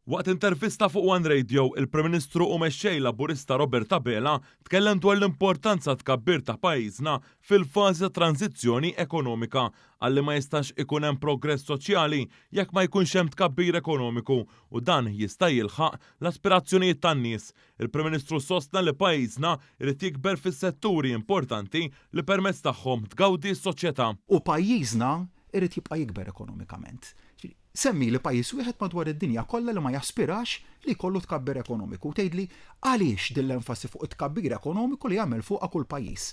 Waqt intervista fuq One Radio, il-Prim Ministru u mexxej Laburista Robert Abela tkellem dwar l-importanza tkabbir ta' pajjiżna fil-fażi ta' tranzizzjoni ekonomika għalli ma jistax ikun hemm progress soċjali jekk ma jkunx hemm tkabbir ekonomiku u dan jista' jilħaq l-aspirazzjonijiet tan-nies. Il-Prim Ministru sostna li pajjiżna irid jikber fis-setturi importanti li permezz tagħhom tgawdi s-soċjetà. U pajjiżna irid jibqa' jikber ekonomikament. Semmi li pajjiż wieħed madwar id-dinja kollha li ma jaspirax li jkollu tkabbir ekonomiku. Tgħidli għaliex din l-enfasi fuq it-tkabbir ekonomiku li jagħmel fuqha kull pajjiż.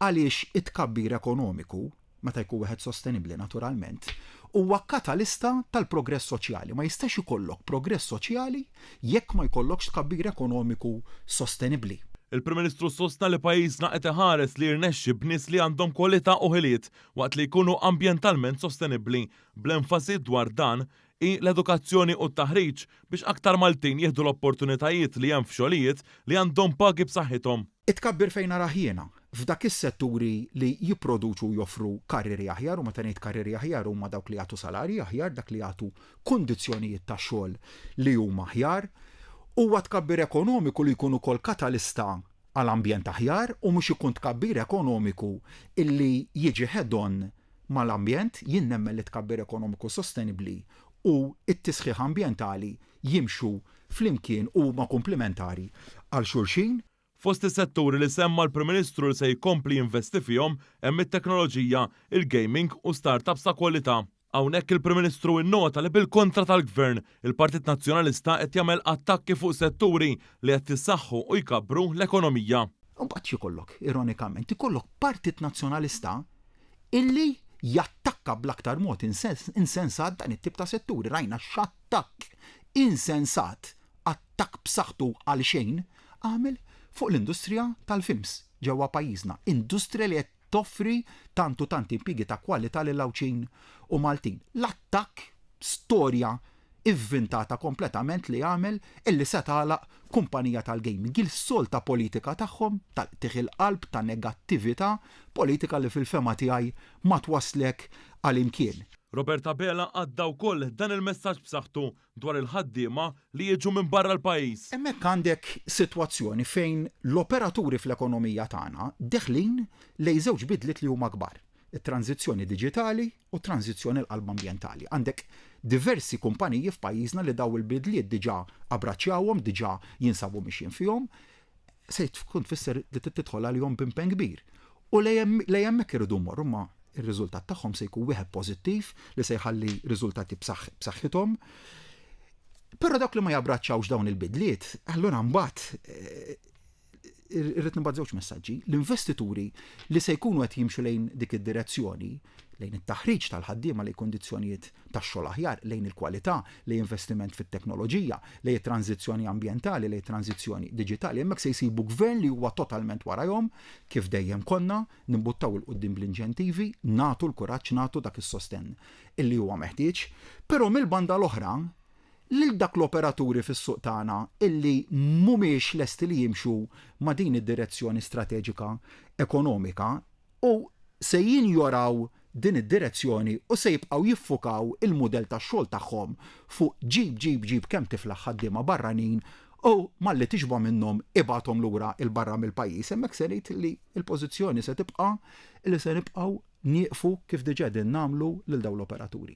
Għaliex it-tkabbir ekonomiku, meta jkun wieħed sostenibbli naturalment, huwa katalista tal-progress soċjali. Ma jistax ikollok progress soċjali jekk ma jkollokx tkabbir ekonomiku sostenibbli. Il-Prim Ministru sostna li pajjiżna qed iħares li jirnexxi b'nies li għandhom kwalità u ħiliet waqt li jkunu ambjentalment sostenibbli. Bl-enfasi dwar dan i l-edukazzjoni u t-taħriġ biex aktar Maltin jieħdu l-opportunitajiet li hemm f'xogħlijiet li għandhom pagi b'saħħithom. Itkabbir fejn ara jiena f'dak is-setturi li jipproduċu joffru karriri aħjar u meta ngħid karriri aħjar huma dawk li jagħtu salarji aħjar, dak li jagħtu kundizzjonijiet ta' xogħol li huma aħjar. Huwa tkabbir ekonomiku li jkun ukoll katalista għall-ambjent aħjar u mhux ikun tkabbir ekonomiku illi jiġi head-on mal-ambjent. Jien nemmen li tkabbir ekonomiku sostenibbli u t-tisħiħ ambjentali jimxu flimkien u ma komplementari għal xulxin. Fost is-setturi li semma l-Prim Ministru li se jkompli jinvesti fihom hemm it-teknoloġija, il-gaming u startups ta' kwalità. Hawnhekk il-Prim Ministru innota li bil-kontra tal-Gvern, il-Partit Nazzjonalista qed jagħmel attakki fuq setturi li qed tissaħħu u jkabbru l-ekonomija. Mbagħad ikollok, ironikament, ikollok Partit Nazzjonalista illi jattakka bl-aktar mod insensat dan it-tip ta' setturi. Rajna x'attakk insensat, attakk b'saħħtu għal xejn għamel fuq l-industrija tal-films ġewwa pajjiżna. Industrija li qed toffri tanti impjiegi ta' kwalità lil Lawċin u Maltin. L-attakk storja ivvintata kompletament li għamel illi se tagħlaq kumpanija tal-gaming. Il-solta politika tagħhom tagħtih il-qalb ta' negattività, politika li fil-fema tiegħi ma twaslek għal imkien. Robert Abela għadda wkoll dan il-messaġġ b'saħħtu dwar il-ħaddiema li jiġu minn barra l-pajjiż. Hemmhekk għandek sitwazzjoni fejn l-operaturi fl-ekonomija tagħna deħlin lejn żewġ bidliet li huma kbar. It-tranzizzjoni diġitali u tranzizzjoni l-qalb ambjentali. Għandek diversi kumpaniji f'pajjiżna li daw il-bidliet diġà abbraċċjawhom, diġà jinsabu mixjin fihom, se tkun tfisser li tidħol għalihom b'impenn kbir. U lejn hemmhekk irridu mmorru ma' ir-riżultat tagħhom se jkun wieħed pożittiv li se jħalli riżultati b'saħħithom. Però dawk li ma jabbraċċawx dawn il-bidliet, allura mbagħad irrid nibgħat żewġ messaġġi. L-investituri li se jkunu qed jimxu lejn dik id-direzzjoni, lejn it-taħriġ tal-ħaddiema lejn kundizzjonijiet tax-xogħol aħjar, lejn il-kwalità, lejn investiment fit-teknoloġija, lejn it-tranzizzjoni ambjentali, lejn tranzizzjoni diġitali, hemmhekk se jsibu gvern li huwa totalment warahom kif dejjem konna, nimbuttaw il-qudiem bl-inċentivi, nagħtu l-kuraġġ, nagħtu dak is-sostenn illi huwa meħtieġ, però mill-banda l-oħra lil dak l-operaturi fis-suq tagħna illi mhumiex lesti li jimxu ma' din id-direzzjoni strateġika ekonomika u se jinjoraw din id-direzzjoni u se jibqgħu jiffukaw il-mudell tax-xogħol tagħhom fuq ġib kemm tiflaħ ħaddiema barranin u malli tiġba minnhom ibagħthom lura il-barra mill-pajjiż. Hemmhekk se ngħid li l-pożizzjoni se tibqa' li se nibqgħu nieqfu kif diġà din nagħmlu lil dawn l-operaturi.